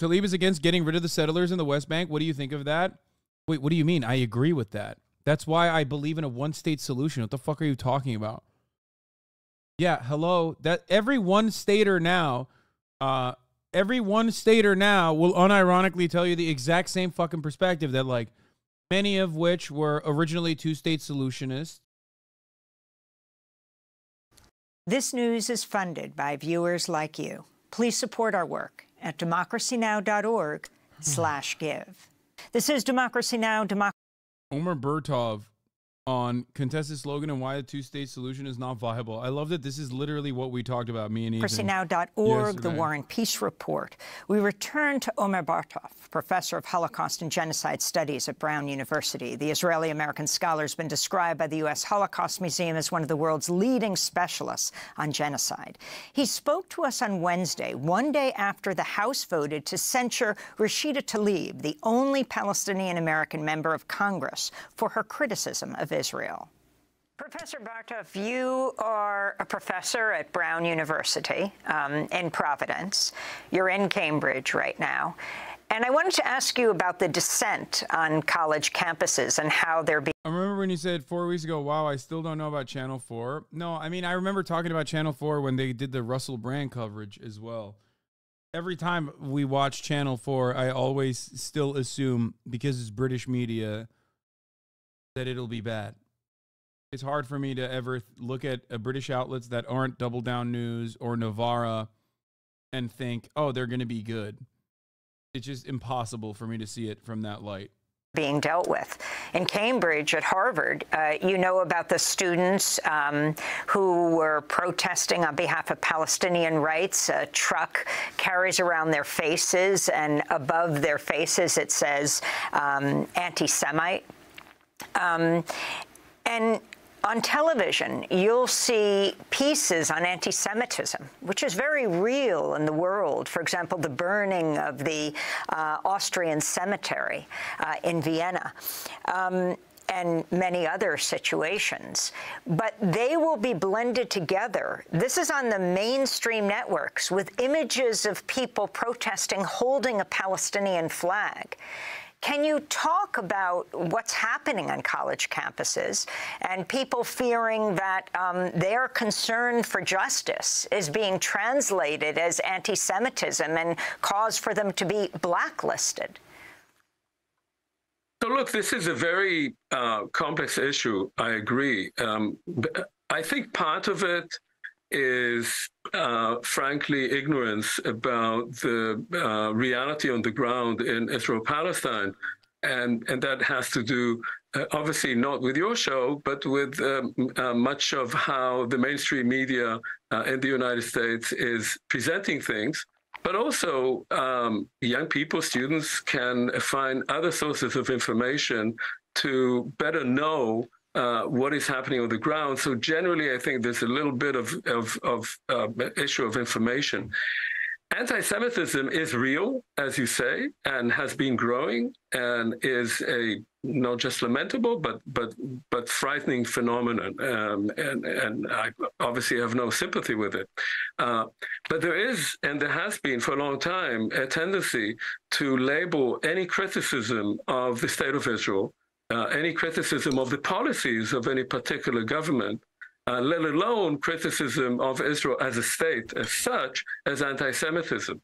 Tlaib is against getting rid of the settlers in the West Bank. What do you think of that? Wait, what do you mean? I agree with that. That's why I believe in a one-state solution. What the fuck are you talking about? Yeah, hello. That every one-stater now will unironically tell you the exact same fucking perspective that, like, many of which were originally two-state solutionists. This news is funded by viewers like you. Please support our work at democracynow.org/give. This is Democracy Now! Omer Bertov on contested slogan and why the two-state solution is not viable. I love that this is literally what we talked about, me and Ethan. DemocracyNow.org, the War and Peace Report. We return to Omer Bertov, professor of Holocaust and Genocide Studies at Brown University. The Israeli-American scholar has been described by the U.S. Holocaust Museum as one of the world's leading specialists on genocide. He spoke to us on Wednesday, one day after the House voted to censure Rashida Tlaib, the only Palestinian-American member of Congress, for her criticism of Israel. Professor Bertov, you are a professor at Brown University in Providence. You're in Cambridge right now. And I wanted to ask you about the dissent on college campuses and how they're being... I remember when you said 4 weeks ago, wow, I still don't know about Channel 4. No, I mean, I remember talking about Channel 4 when they did the Russell Brand coverage as well. Every time we watch Channel 4, I always still assume, because it's British media, that it'll be bad. It's hard for me to ever look at British outlets that aren't Double Down News or Novara and think, oh, they're going to be good. It's just impossible for me to see it from that light. Being dealt with. In Cambridge at Harvard, you know about the students who were protesting on behalf of Palestinian rights. A truck carries around their faces, and above their faces it says anti-Semite. And on television, you'll see pieces on anti-Semitism, which is very real in the world. For example, the burning of the Austrian cemetery in Vienna. And many other situations. But they will be blended together. This is on the mainstream networks with images of people protesting holding a Palestinian flag. Can you talk about what's happening on college campuses and people fearing that their concern for justice is being translated as anti-Semitism and cause for them to be blacklisted? So look, this is a very complex issue. I agree. I think part of it is, frankly, ignorance about the reality on the ground in Israel-Palestine. And that has to do, obviously, not with your show, but with much of how the mainstream media in the United States is presenting things. But also, young people, students can find other sources of information to better know what is happening on the ground. So generally, I think there's a little bit of issue of information. Anti-Semitism is real, as you say, and has been growing, and is a not just lamentable but frightening phenomenon. And I obviously have no sympathy with it. But there is, and there has been for a long time, a tendency to label any criticism of the state of Israel, any criticism of the policies of any particular government, let alone criticism of Israel as a state as such, as anti-Semitism.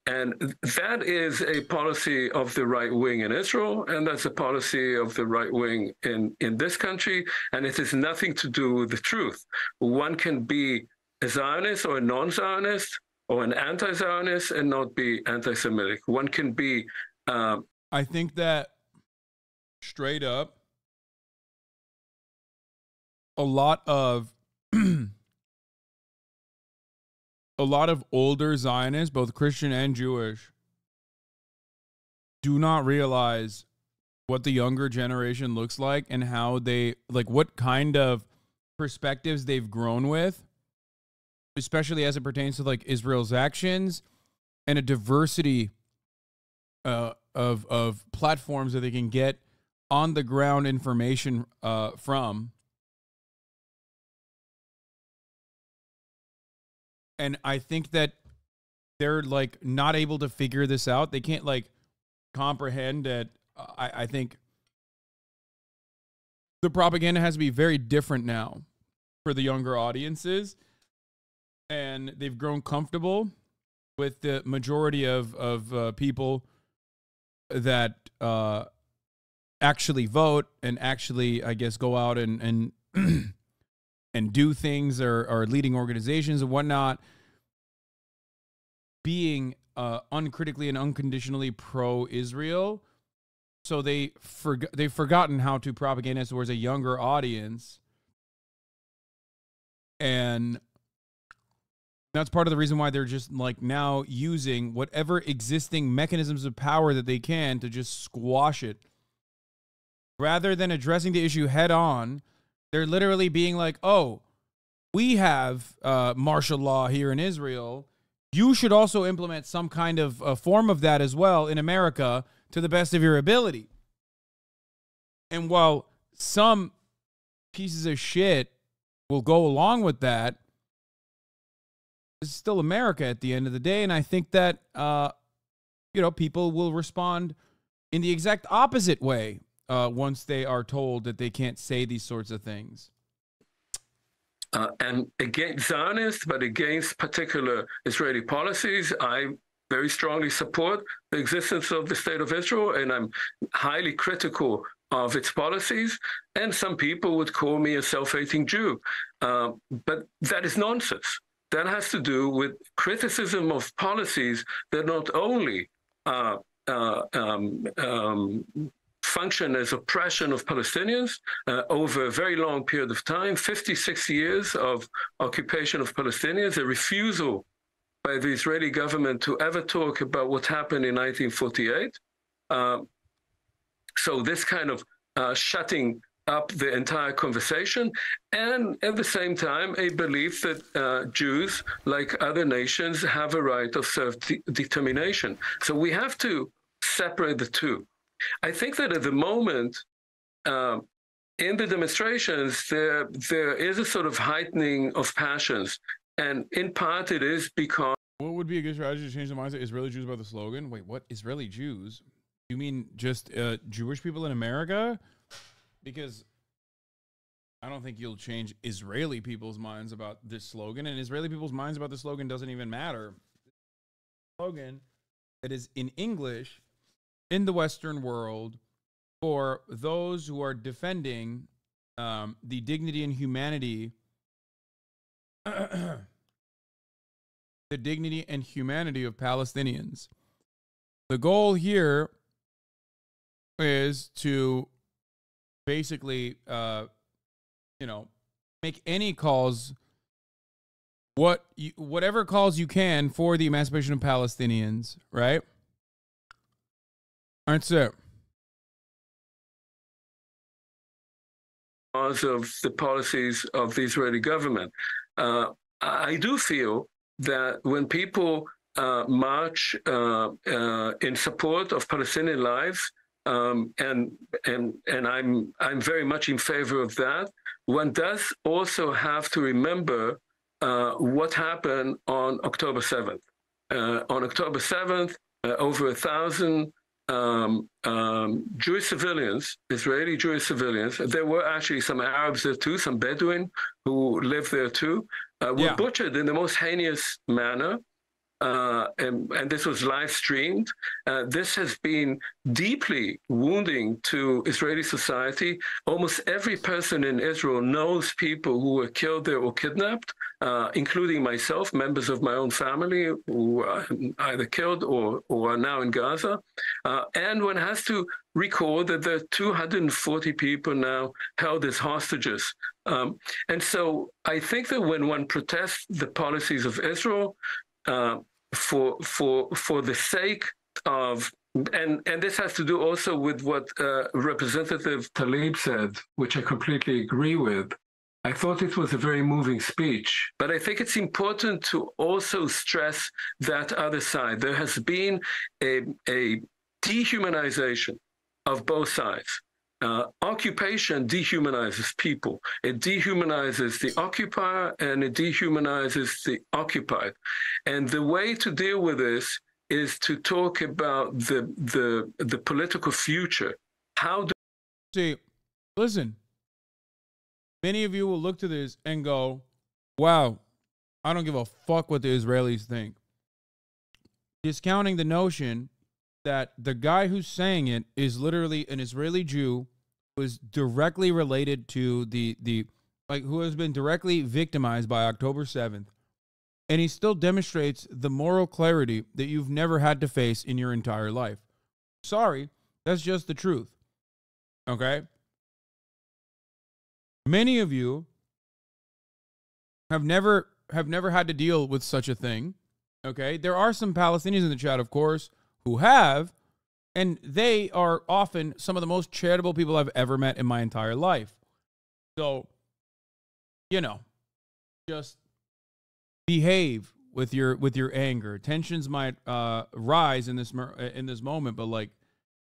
And that is a policy of the right wing in Israel, and that's a policy of the right wing in this country, and it has nothing to do with the truth. One can be a Zionist or a non-Zionist or an anti-Zionist and not be anti-Semitic. One can be... I think that straight up, a lot of older Zionists, both Christian and Jewish, do not realize what the younger generation looks like and how they, like, what kind of perspectives they've grown with, especially as it pertains to, like, Israel's actions and a diversity of platforms that they can get on the ground information from. And I think that they're like not able to figure this out. They can't like comprehend that. I think the propaganda has to be very different now for the younger audiences, and they've grown comfortable with the majority of people that actually vote and actually, I guess, go out and and do things, or are leading organizations and whatnot, being uncritically and unconditionally pro-Israel. So they've forgotten how to propaganda towards a younger audience. And that's part of the reason why they're just like now using whatever existing mechanisms of power that they can to just squash it. Rather than addressing the issue head on, they're literally being like, oh, we have martial law here in Israel. You should also implement some kind of form of that as well in America to the best of your ability. And while some pieces of shit will go along with that, it's still America at the end of the day. And I think that, people will respond in the exact opposite way once they are told that they can't say these sorts of things. And against Zionists, but against particular Israeli policies, I very strongly support the existence of the State of Israel, and I'm highly critical of its policies. And some people would call me a self-hating Jew. But that is nonsense. That has to do with criticism of policies that not only function as oppression of Palestinians over a very long period of time, 56 years of occupation of Palestinians, a refusal by the Israeli government to ever talk about what happened in 1948. So this kind of shutting up the entire conversation, and at the same time, a belief that Jews, like other nations, have a right of self-determination. So we have to separate the two. I think that at the moment, in the demonstrations, there is a sort of heightening of passions. And in part, it is because... What would be a good strategy to change the mindset? Israeli Jews about the slogan? Wait, what? Israeli Jews? You mean just Jewish people in America? Because I don't think you'll change Israeli people's minds about this slogan. And Israeli people's minds about the slogan doesn't even matter. The slogan that is in English in the Western world for those who are defending the dignity and humanity, the dignity and humanity of Palestinians. The goal here is to basically, make any calls, whatever calls you can for the emancipation of Palestinians, right? That's it. Because of the policies of the Israeli government. I do feel that when people march in support of Palestinian lives, and I'm very much in favor of that, one does also have to remember what happened on October 7th. On October 7th, over 1,000 Jewish civilians, Israeli Jewish civilians, there were actually some Arabs there too, some Bedouin who lived there too, were butchered in the most heinous manner. And this was live streamed. This has been deeply wounding to Israeli society. Almost every person in Israel knows people who were killed there or kidnapped, including myself, members of my own family who were either killed or are now in Gaza. And one has to recall that there are 240 people now held as hostages. And so I think that when one protests the policies of Israel, for the sake of, and this has to do also with what Representative Talib said, which I completely agree with. I thought it was a very moving speech, but I think it's important to also stress that other side. There has been a dehumanization of both sides. occupation dehumanizes people. It dehumanizes the occupier and it dehumanizes the occupied. And the way to deal with this is to talk about the political future. How do See, listen, many of you will look to this and go, wow, I don't give a fuck what the Israelis think. Discounting the notion that the guy who's saying it is literally an Israeli Jew who is directly related to who has been directly victimized by October 7th. And he still demonstrates the moral clarity that you've never had to face in your entire life. Sorry, that's just the truth. Okay? Many of you have never had to deal with such a thing. Okay? There are some Palestinians in the chat, of course, who have, and they are often some of the most charitable people I've ever met in my entire life. So, just behave with your anger. Tensions might rise in this moment, but like,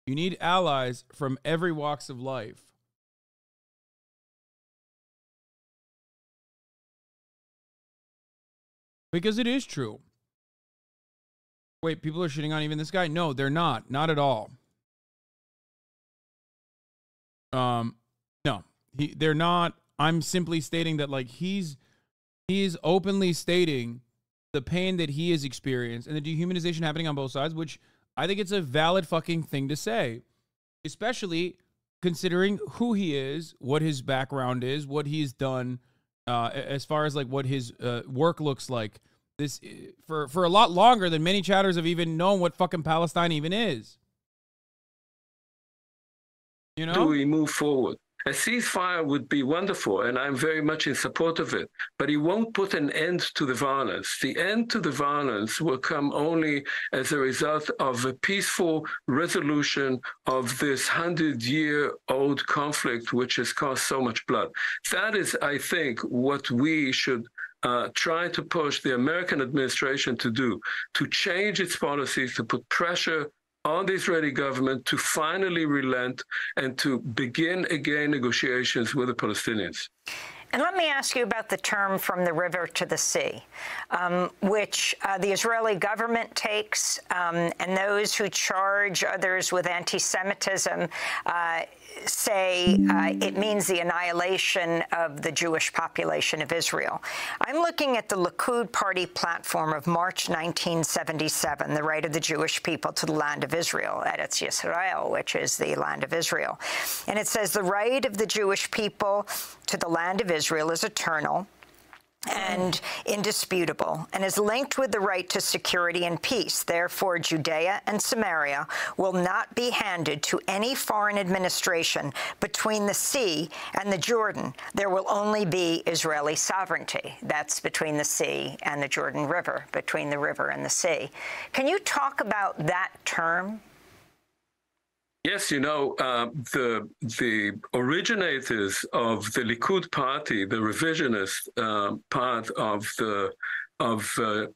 you need allies from every walks of life. Because it is true. Wait, people are shitting on even this guy? No, they're not. Not at all. No, they're not. I'm simply stating that, like, he's openly stating the pain that he has experienced and the dehumanization happening on both sides, which I think it's a valid fucking thing to say, especially considering who he is, what his background is, what he's done, as far as like what his work looks like. This for a lot longer than many chatters have even known what fucking Palestine even is. You know? Do we move forward? A ceasefire would be wonderful, and I'm very much in support of it, but it won't put an end to the violence. The end to the violence will come only as a result of a peaceful resolution of this 100-year-old conflict, which has caused so much blood. That is, I think, what we should try to push the American administration to do, to change its policies, to put pressure on the Israeli government to finally relent and to begin again negotiations with the Palestinians. And let me ask you about the term "from the river to the sea," which the Israeli government takes, and those who charge others with anti-Semitism say it means the annihilation of the Jewish population of Israel. I'm looking at the Likud party platform of March 1977, the right of the Jewish people to the land of Israel, Eretz Yisrael, which is the land of Israel. And it says the right of the Jewish people to the land of Israel is eternal and indisputable, and is linked with the right to security and peace. Therefore, Judea and Samaria will not be handed to any foreign administration between the sea and the Jordan. There will only be Israeli sovereignty. That's between the sea and the Jordan River, between the river and the sea. Can you talk about that term? Yes, the originators of the Likud party, the revisionist part of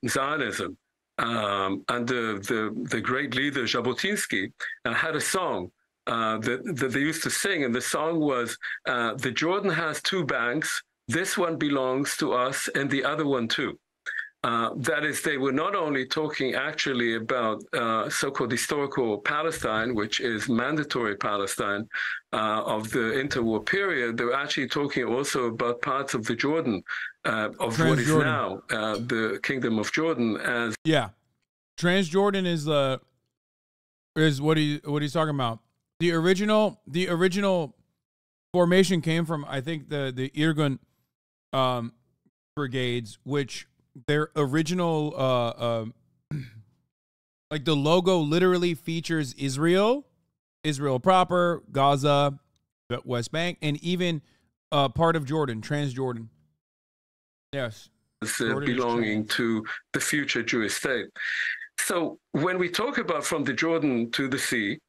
Zionism, under the great leader Jabotinsky, had a song that they used to sing, and the song was, "The Jordan has two banks. This one belongs to us, and the other one too." That is, they were not only talking actually about so-called historical Palestine, which is mandatory Palestine of the interwar period. They were actually talking also about parts of the Jordan, of what is now the Kingdom of Jordan. As Transjordan is what he's talking about. The original formation came from, I think, the Irgun brigades, which their original like the logo literally features Israel proper, Gaza, the West Bank, and even part of Jordan, Transjordan. Yes. Belonging to the future Jewish state. So when we talk about from the Jordan to the sea,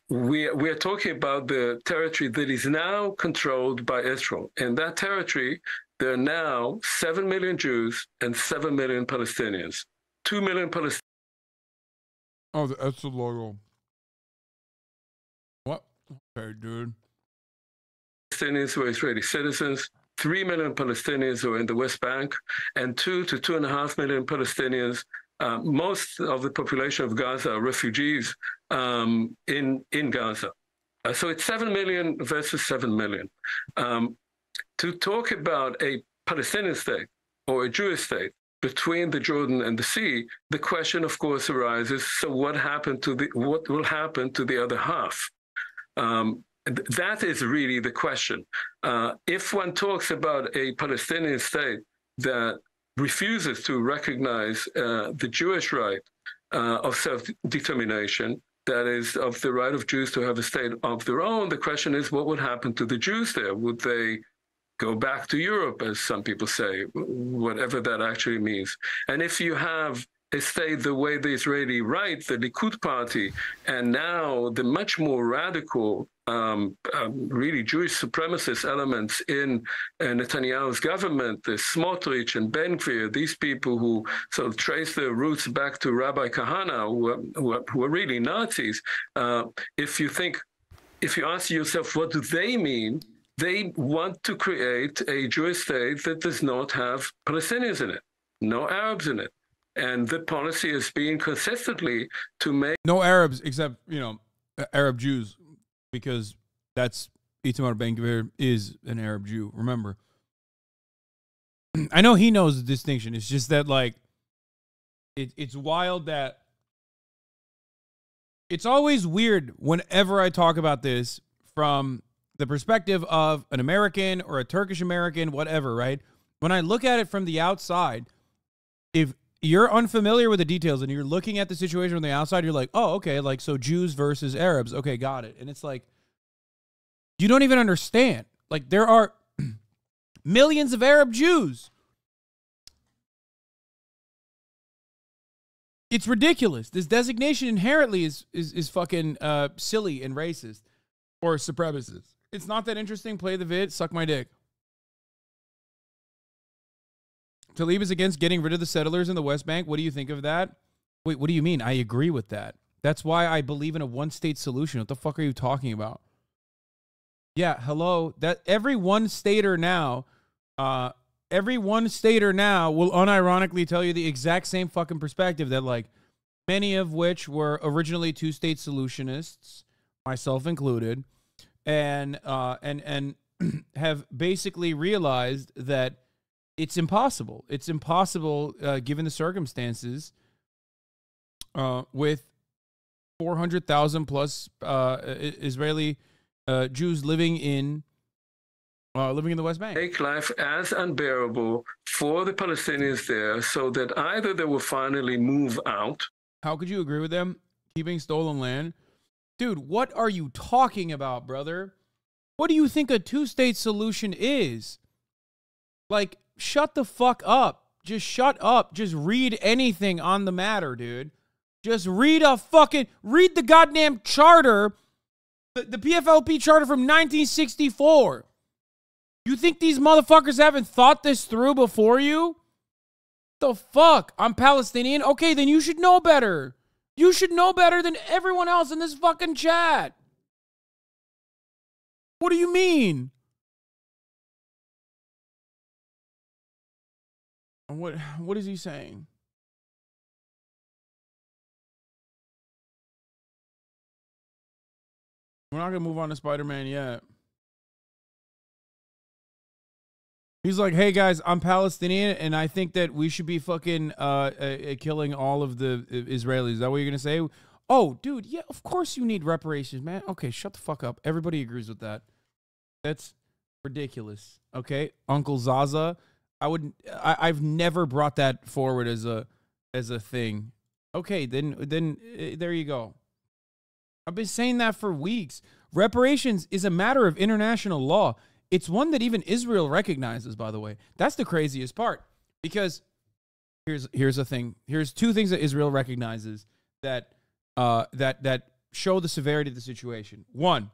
we are talking about the territory that is now controlled by Israel. And that territory, there are now 7 million Jews and 7 million Palestinians. 2 million Palestinians. Oh, that's the logo. What? Okay, dude. Palestinians who are Israeli citizens, 3 million Palestinians who are in the West Bank, and 2 to 2.5 million Palestinians. Most of the population of Gaza are refugees in Gaza. So it's 7 million versus 7 million. To talk about a Palestinian state or a Jewish state between the Jordan and the sea, the question, of course, arises: so what will happen to the other half? That is really the question. If one talks about a Palestinian state that refuses to recognize the Jewish right of self-determination, that is, of the right of Jews to have a state of their own, the question is, what would happen to the Jews there? Would they go back to Europe, as some people say, whatever that actually means? And if you have a state the way the Israeli right, the Likud party, and now the much more radical, really Jewish supremacist elements in Netanyahu's government, the Smotrich and Ben Gvir, these people who sort of trace their roots back to Rabbi Kahana, who are really Nazis. If you ask yourself, what do they mean? They want to create a Jewish state that does not have Palestinians in it, no Arabs in it. And the policy has been consistently to make no Arabs except, Arab Jews, because that's Itamar Ben-Gvir is an Arab Jew. Remember, I know he knows the distinction. It's just that, like, it's wild that it's always weird whenever I talk about this from the perspective of an American or a Turkish American, whatever, right? When I look at it from the outside, if you're unfamiliar with the details and you're looking at the situation on the outside, you're like, oh, okay, like, so Jews versus Arabs. Okay, got it. And it's like, you don't even understand. Like, there are millions of Arab Jews. It's ridiculous. This designation inherently is fucking silly and racist or supremacist. It's not that interesting. Play the vid. Suck my dick. Tlaib is against getting rid of the settlers in the West Bank. What do you think of that? Wait, what do you mean? I agree with that. That's why I believe in a one-state solution. What the fuck are you talking about? Yeah, hello. That every one-stater now will unironically tell you the exact same fucking perspective that, like, many of which were originally two-state solutionists, myself included, and have basically realized that it's impossible. It's impossible given the circumstances with 400,000 plus Israeli Jews living in the West Bank. Make life as unbearable for the Palestinians there, so that either they will finally move out. How could you agree with them keeping stolen land? Dude, what are you talking about, brother? What do you think a two-state solution is? Like, shut the fuck up. Just shut up. Just read anything on the matter, dude. Just read the goddamn charter, the PFLP charter from 1964. You think these motherfuckers haven't thought this through before you? The fuck? I'm Palestinian? Okay, then you should know better. You should know better than everyone else in this fucking chat. What do you mean? What is he saying? We're not going to move on to Spider-Man yet. He's like, hey, guys, I'm Palestinian, and I think that we should be fucking killing all of the Israelis. Is that what you're going to say? Oh, dude, yeah, of course you need reparations, man. Okay, shut the fuck up. Everybody agrees with that. That's ridiculous. Okay, Uncle Zaza, I've never brought that forward as a thing. Okay, then there you go. I've been saying that for weeks. Reparations is a matter of international law. It's one that even Israel recognizes, by the way. That's the craziest part. Because here's the thing. Here's two things that Israel recognizes that show the severity of the situation. One,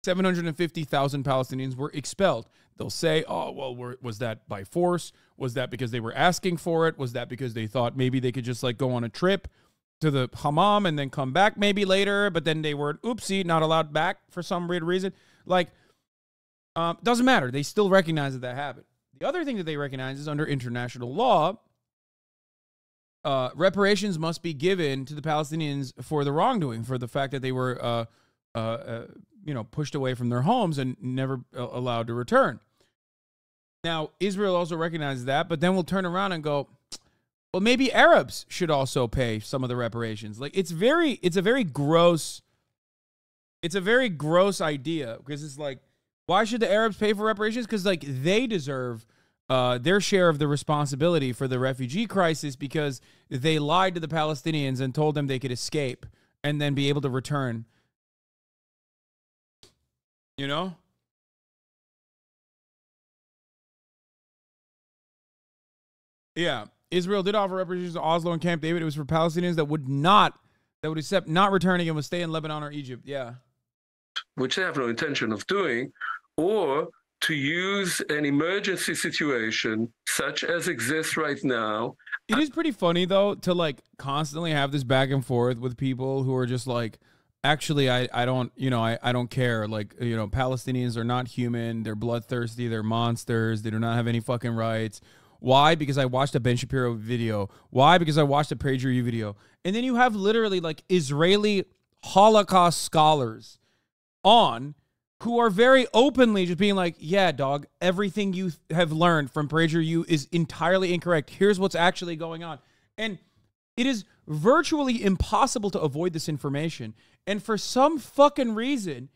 750,000 Palestinians were expelled. They'll say, oh, well, was that by force? Was that because they were asking for it? Was that because they thought maybe they could just, like, go on a trip? to the hammam and then come back maybe later, but then they were, oopsie, not allowed back for some weird reason. Like, doesn't matter. They still recognize that happened. The other thing that they recognize is under international law, reparations must be given to the Palestinians for the wrongdoing, for the fact that they were, pushed away from their homes and never allowed to return. Now, Israel also recognizes that, but then we'll turn around and go, well, maybe Arabs should also pay some of the reparations. Like, it's a very gross idea, because it's like, why should the Arabs pay for reparations? Because, like, they deserve their share of the responsibility for the refugee crisis, because they lied to the Palestinians and told them they could escape and then be able to return. You know? Yeah. Israel did offer reparations to Oslo and Camp David. It was for Palestinians that would accept not returning and would stay in Lebanon or Egypt. Yeah. Which they have no intention of doing, or to use an emergency situation such as exists right now. It is pretty funny, though, to like constantly have this back and forth with people who are just like, actually, I don't care. Like, Palestinians are not human. They're bloodthirsty. They're monsters. They do not have any fucking rights. Why? Because I watched a Ben Shapiro video. Why? Because I watched a PragerU video. And then you have literally like Israeli Holocaust scholars on who are very openly just being like, yeah, dog, everything you have learned from PragerU is entirely incorrect. Here's what's actually going on. And it is virtually impossible to avoid this information. And for some fucking reason,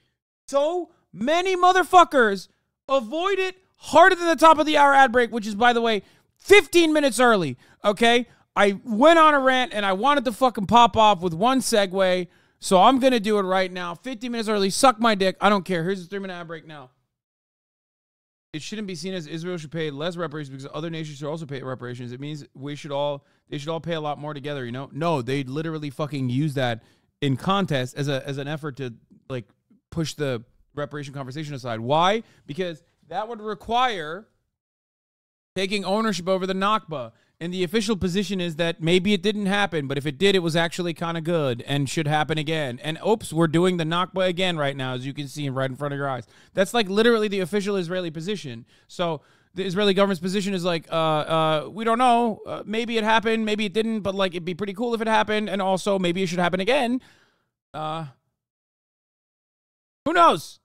so many motherfuckers avoid it harder than the top of the hour ad break, which is, by the way, 15 minutes early, okay? I went on a rant and I wanted to fucking pop off with one segue, so I'm going to do it right now. 15 minutes early, suck my dick. I don't care. Here's a 3-minute ad break now. It shouldn't be seen as Israel should pay less reparations because other nations should also pay reparations. It means they should all pay a lot more together, you know? No, they literally fucking use that in contest as an effort to like push the reparation conversation aside. Why? Because that would require taking ownership over the Nakba. And the official position is that maybe it didn't happen, but if it did, it was actually kind of good and should happen again. And oops, we're doing the Nakba again right now, as you can see right in front of your eyes. That's like literally the official Israeli position. So the Israeli government's position is like, we don't know. Maybe it happened, maybe it didn't, but like it'd be pretty cool if it happened. And also maybe it should happen again. Who knows?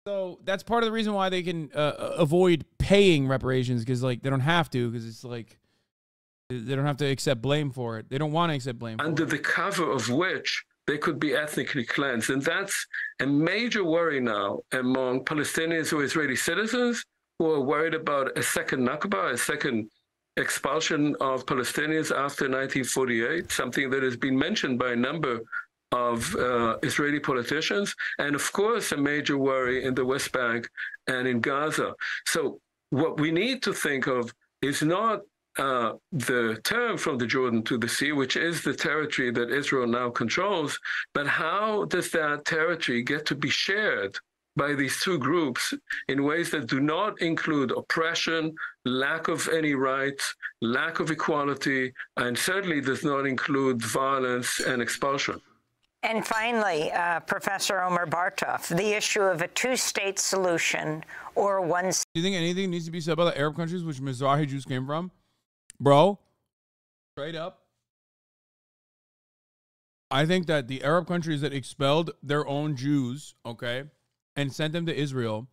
So that's part of the reason why they can avoid paying reparations, because like they don't have to, because it's like they don't have to accept blame for it. They don't want to accept blame under the cover of which they could be ethnically cleansed. And that's a major worry now among Palestinians or Israeli citizens who are worried about a second Nakba, a second expulsion of Palestinians after 1948, something that has been mentioned by a number of Israeli politicians, and of course a major worry in the West Bank and in Gaza. So what we need to think of is not the term from the Jordan to the sea, which is the territory that Israel now controls, but how does that territory get to be shared by these two groups in ways that do not include oppression, lack of any rights, lack of equality, and certainly does not include violence and expulsion. And finally, Professor Omer Bartov, the issue of a two-state solution or one. Do you think anything needs to be said about the Arab countries which Mizrahi Jews came from? Bro, straight up. I think that the Arab countries that expelled their own Jews, okay, and sent them to Israel,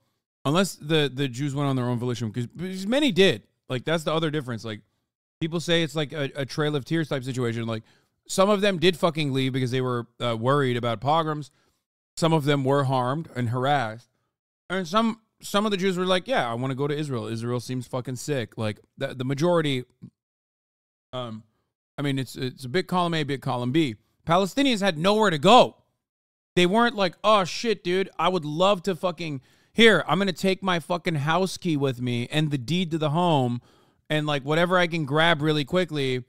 unless the Jews went on their own volition, because many did. Like, that's the other difference. Like, people say it's like a Trail of Tears type situation. Like, some of them did fucking leave because they were worried about pogroms. Some of them were harmed and harassed. And some of the Jews were like, yeah, I want to go to Israel. Israel seems fucking sick. Like, the majority, I mean, it's a big column A, big column B. Palestinians had nowhere to go. They weren't like, oh, shit, dude, I would love to fucking, here, I'm going to take my fucking house key with me and the deed to the home and, like, whatever I can grab really quickly.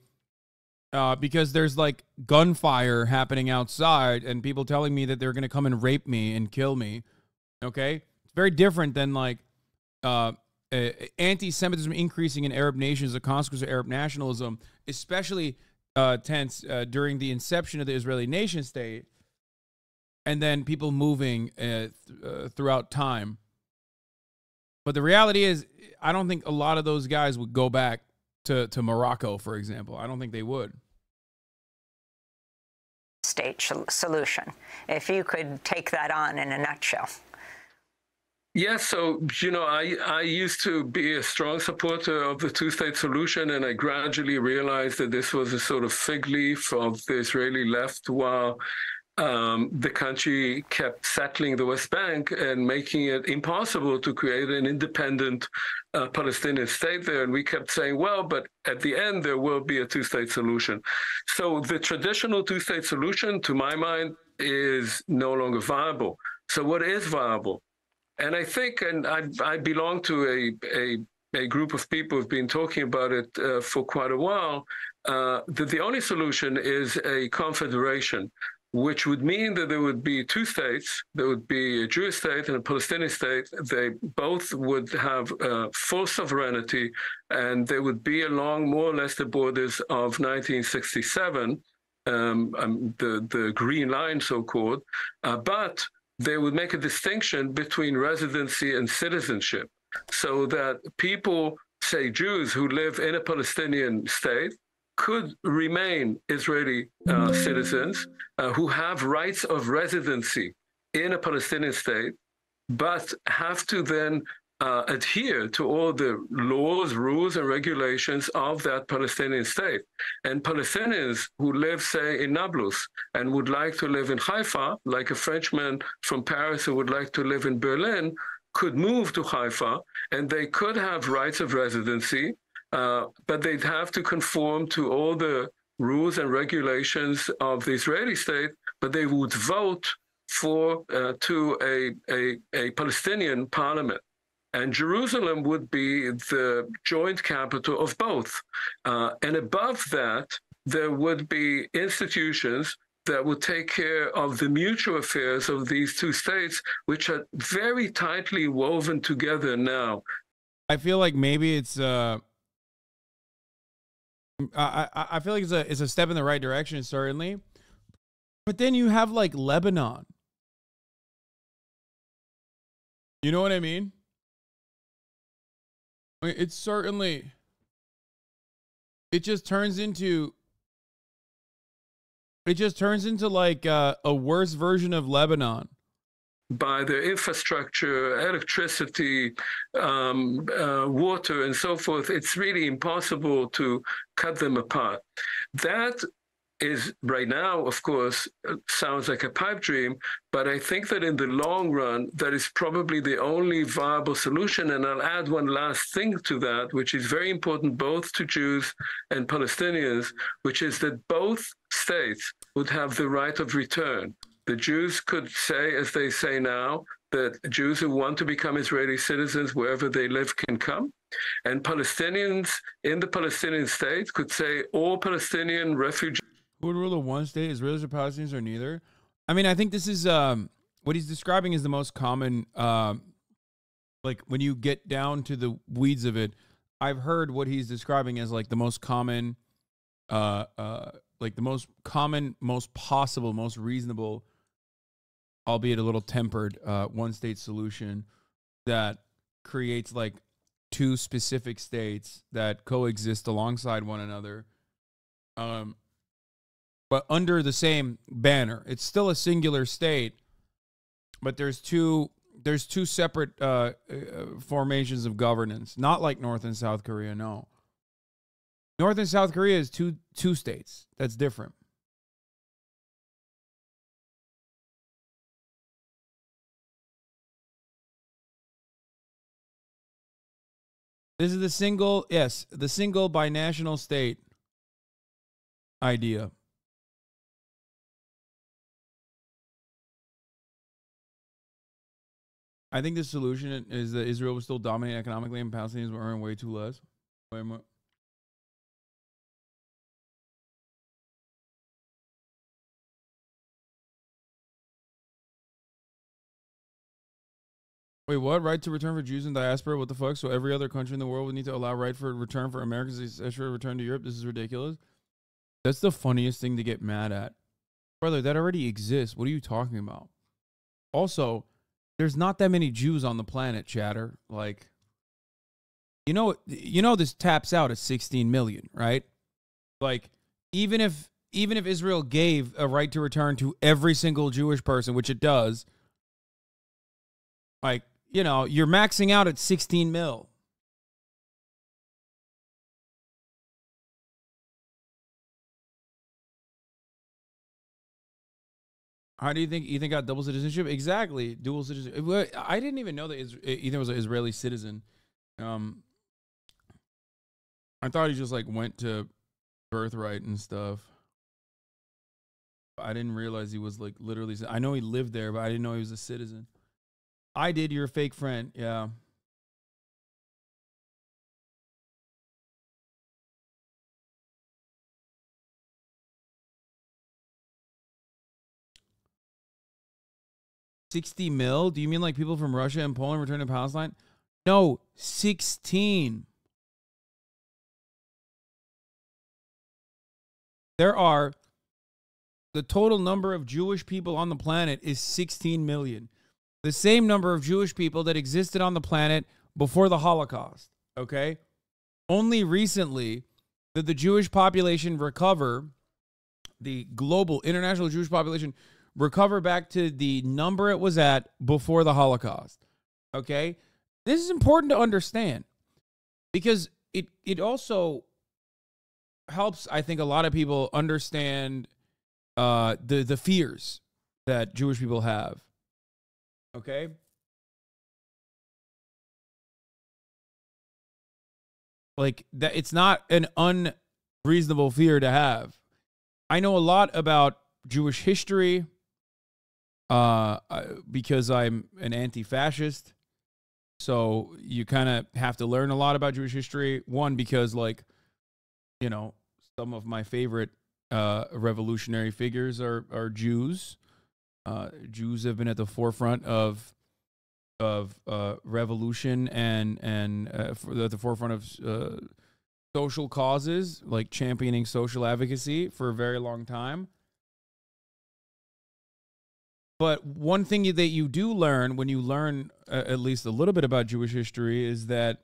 Because there's like gunfire happening outside and people telling me that they're going to come and rape me and kill me. Okay. It's very different than like anti-Semitism increasing in Arab nations as a consequence of Arab nationalism, especially tense during the inception of the Israeli nation state, and then people moving throughout time. But the reality is, I don't think a lot of those guys would go back to Morocco, for example. I don't think they would. State solution, if you could take that on in a nutshell. Yes, so, I used to be a strong supporter of the two-state solution, and I gradually realized that this was a sort of fig leaf of the Israeli left while the country kept settling the West Bank and making it impossible to create an independent Palestinian state there. And we kept saying, well, but at the end, there will be a two-state solution. So the traditional two-state solution, to my mind, is no longer viable. So what is viable? And I think, and I belong to a group of people who've been talking about it for quite a while, that the only solution is a confederation, which would mean that there would be two states. There would be a Jewish state and a Palestinian state. They both would have full sovereignty, and they would be along more or less the borders of 1967, the Green Line, so-called, but they would make a distinction between residency and citizenship, so that people, say Jews who live in a Palestinian state, could remain Israeli citizens who have rights of residency in a Palestinian state, but have to then adhere to all the laws, rules, and regulations of that Palestinian state. And Palestinians who live, say, in Nablus and would like to live in Haifa, like a Frenchman from Paris who would like to live in Berlin, could move to Haifa, and they could have rights of residency, but they'd have to conform to all the rules and regulations of the Israeli state, but they would vote to a Palestinian parliament. And Jerusalem would be the joint capital of both. And above that, there would be institutions that would take care of the mutual affairs of these two states, which are very tightly woven together now. I feel like maybe it's I feel like it's a step in the right direction, certainly. But then you have like Lebanon. You know what I mean? I mean, it's certainly, it just turns into like a worse version of Lebanon. By the infrastructure, electricity, water, and so forth, it's really impossible to cut them apart. That is, right now, of course, sounds like a pipe dream, but I think that in the long run, that is probably the only viable solution. And I'll add one last thing to that, which is very important both to Jews and Palestinians, which is that both states would have the right of return. The Jews could say, as they say now, that Jews who want to become Israeli citizens wherever they live can come. And Palestinians in the Palestinian state could say all Palestinian refugees. Who would rule the one state? Israelis or Palestinians or neither? I mean, I think this is what he's describing is the most common, like when you get down to the weeds of it, I've heard what he's describing as like the most common, like the most common, most possible, most reasonable, albeit a little tempered, one state solution that creates like two specific states that coexist alongside one another. But under the same banner. It's still a singular state, but there's two separate formations of governance. Not like North and South Korea, no. North and South Korea is two states. That's different. This is the single binational state idea. I think the solution is that Israel will still dominate economically and Palestinians will earn way too less. Way more. Wait, what? Right to return for Jews in diaspora? What the fuck? So every other country in the world would need to allow right for return for Americans to return to Europe? This is ridiculous. That's the funniest thing to get mad at. Brother, that already exists. What are you talking about? Also, there's not that many Jews on the planet, chatter. Like, you know this taps out at 16 million, right? Like, even if Israel gave a right to return to every single Jewish person, which it does, like, you're maxing out at 16 mil. How do you think got double citizenship? Exactly, dual citizenship. I didn't even know that Ethan was an Israeli citizen. I thought he just like went to birthright and stuff. I didn't realize he was like literally. I know he lived there, but I didn't know he was a citizen. I did. You're a fake friend. Yeah. $60 million? Do you mean like people from Russia and Poland returning to Palestine? No, 16. The total number of Jewish people on the planet is 16 million. The same number of Jewish people that existed on the planet before the Holocaust, okay? Only recently did the Jewish population recover, the global international Jewish population recover back to the number it was at before the Holocaust, okay? This is important to understand because it also helps, I think, a lot of people understand the fears that Jewish people have. Okay? Like that, it's not an unreasonable fear to have. I know a lot about Jewish history because I'm an anti-fascist. So you kind of have to learn a lot about Jewish history. One, because like, some of my favorite revolutionary figures are Jews. Jews have been at the forefront of revolution and at the forefront of social causes, like championing social advocacy for a very long time. But one thing that you do learn when you learn at least a little bit about Jewish history is that,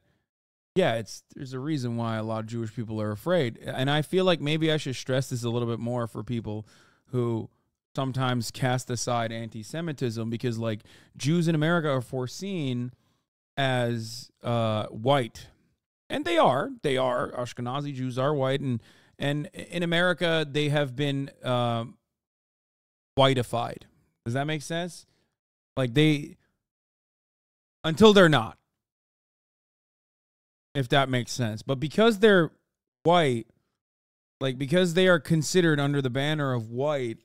yeah, there's a reason why a lot of Jewish people are afraid. And I feel like maybe I should stress this a little bit more for people who sometimes cast aside anti-Semitism, because like Jews in America are foreseen as white. And they are. Ashkenazi Jews are white. And in America, they have been whiteified. Does that make sense? Like until they're not. If that makes sense. But because they're white, like because they are considered under the banner of white,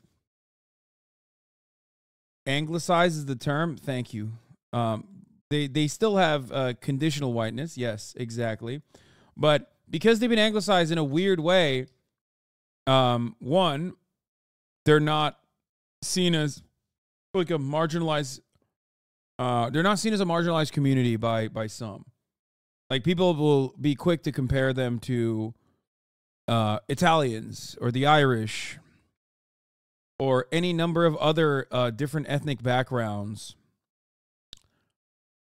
anglicizes the term. Thank you. They still have conditional whiteness. Yes, exactly. But because they've been anglicized in a weird way, one, they're not seen as like a marginalized. They're not seen as a marginalized community by some. Like people will be quick to compare them to Italians or the Irish or any number of other different ethnic backgrounds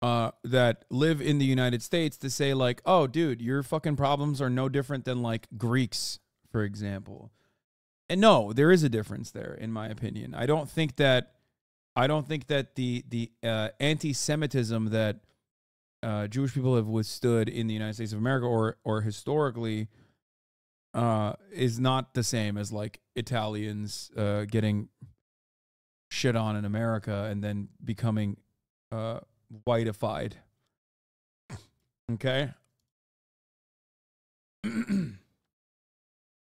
that live in the United States to say like, oh, dude, your fucking problems are no different than like Greeks, for example. And no, there is a difference there, in my opinion. I don't think that the anti-Semitism that Jewish people have withstood in the United States of America or historically is not the same as like Italians getting shit on in America and then becoming whiteified. Okay?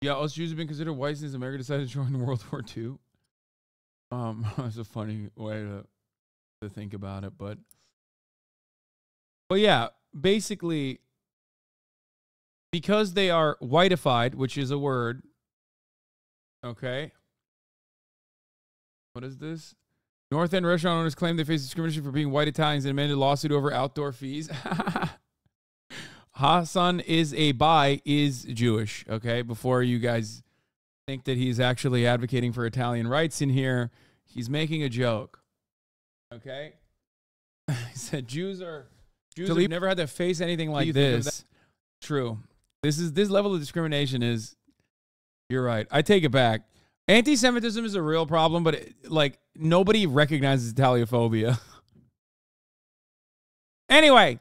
Yeah, us Jews have been considered white since America decided to join World War II. That's a funny way to think about it, but yeah, basically, because they are whiteified, which is a word, okay? What is this? North End restaurant owners claim they face discrimination for being white Italians and amended lawsuit over outdoor fees. Hasan is Jewish, okay? Before you guys think that he's actually advocating for Italian rights in here. He's making a joke. Okay? He said Jews have never had to face anything like this. True. This level of discrimination is, you're right. I take it back. Anti-Semitism is a real problem, but nobody recognizes Italiophobia. Anyway,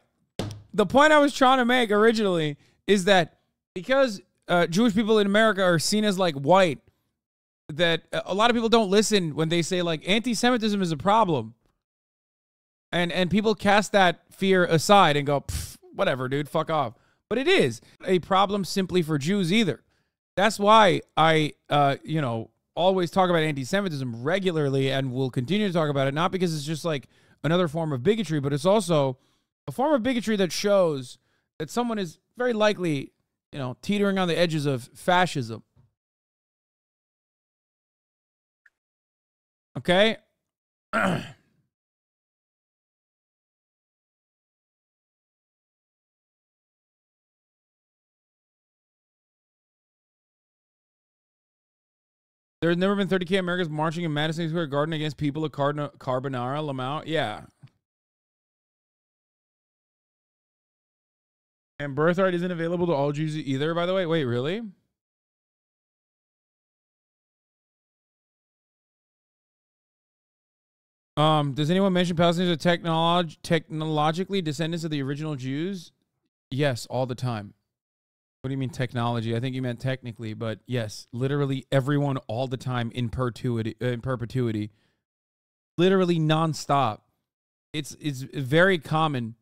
the point I was trying to make originally is that because Jewish people in America are seen as like white, that a lot of people don't listen when they say like anti-Semitism is a problem. And people cast that fear aside and go, whatever, dude, fuck off. But it is a problem simply for Jews either. That's why I, always talk about anti-Semitism regularly and will continue to talk about it, not because it's just like another form of bigotry, but it's also a form of bigotry that shows that someone is very likely, teetering on the edges of fascism. Okay? There's never been 30K Americans marching in Madison Square Garden against people of Carbonara, Lamau. Yeah. And birthright isn't available to all Jews either, by the way. Wait, really? Does anyone mention Palestinians are technologically descendants of the original Jews? Yes, all the time. What do you mean technology? I think you meant technically, but yes, literally everyone all the time in perpetuity. Literally nonstop. It's very common.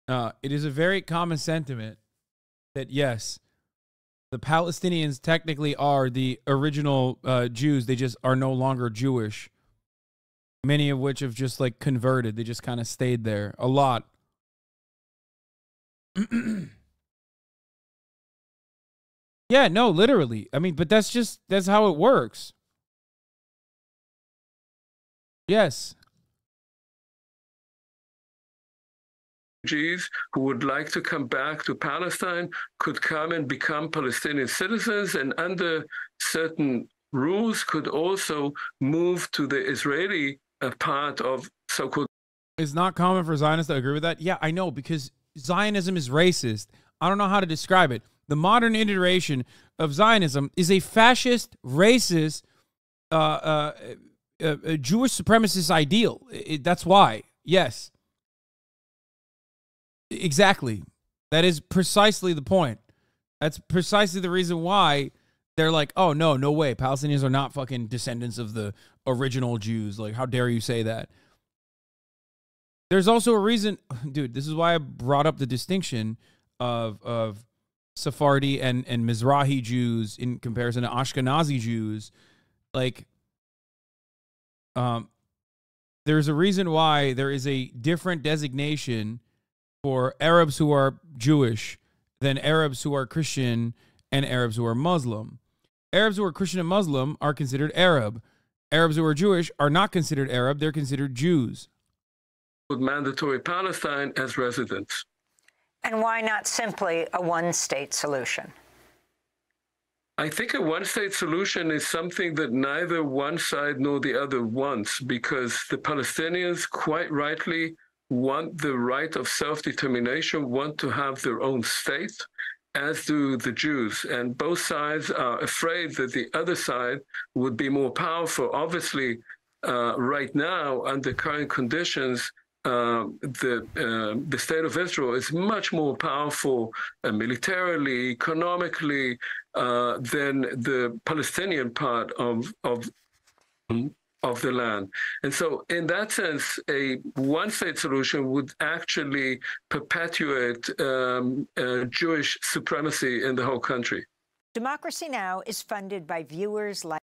It is a very common sentiment that yes, the Palestinians technically are the original Jews. They just are no longer Jewish. Many of which have just like converted. They just kind of stayed there. A lot. Yeah, no, literally. I mean, but that's how it works. Yes. Refugees who would like to come back to Palestine could come and become Palestinian citizens, and under certain rules could also move to the Israeli part of so-called. It's not common for Zionists to agree with that. Yeah, I know, because Zionism is racist. I don't know how to describe it. The modern iteration of Zionism is a fascist, racist, a Jewish supremacist ideal. That's why. Yes. Exactly. That is precisely the point. That's precisely the reason why they're like, oh, no way. Palestinians are not fucking descendants of the original Jews. Like, how dare you say that? There's also a reason, dude, this is why I brought up the distinction of Sephardi and Mizrahi Jews in comparison to Ashkenazi Jews. Like, there's a reason why there is a different designation for Arabs who are Jewish than Arabs who are Christian and Arabs who are Muslim. Arabs who are Christian and Muslim are considered Arab. Arabs who are Jewish are not considered Arab. They're considered Jews. With mandatory Palestine as residents. And why not simply a one-state solution? I think a one-state solution is something that neither one side nor the other wants, because the Palestinians quite rightly want the right of self-determination, want to have their own state, as do the Jews. And both sides are afraid that the other side would be more powerful. Obviously, right now, under current conditions, the state of Israel is much more powerful militarily, economically, than the Palestinian part of the land. And so in that sense, a one-state solution would actually perpetuate Jewish supremacy in the whole country. Democracy Now! Is funded by viewers like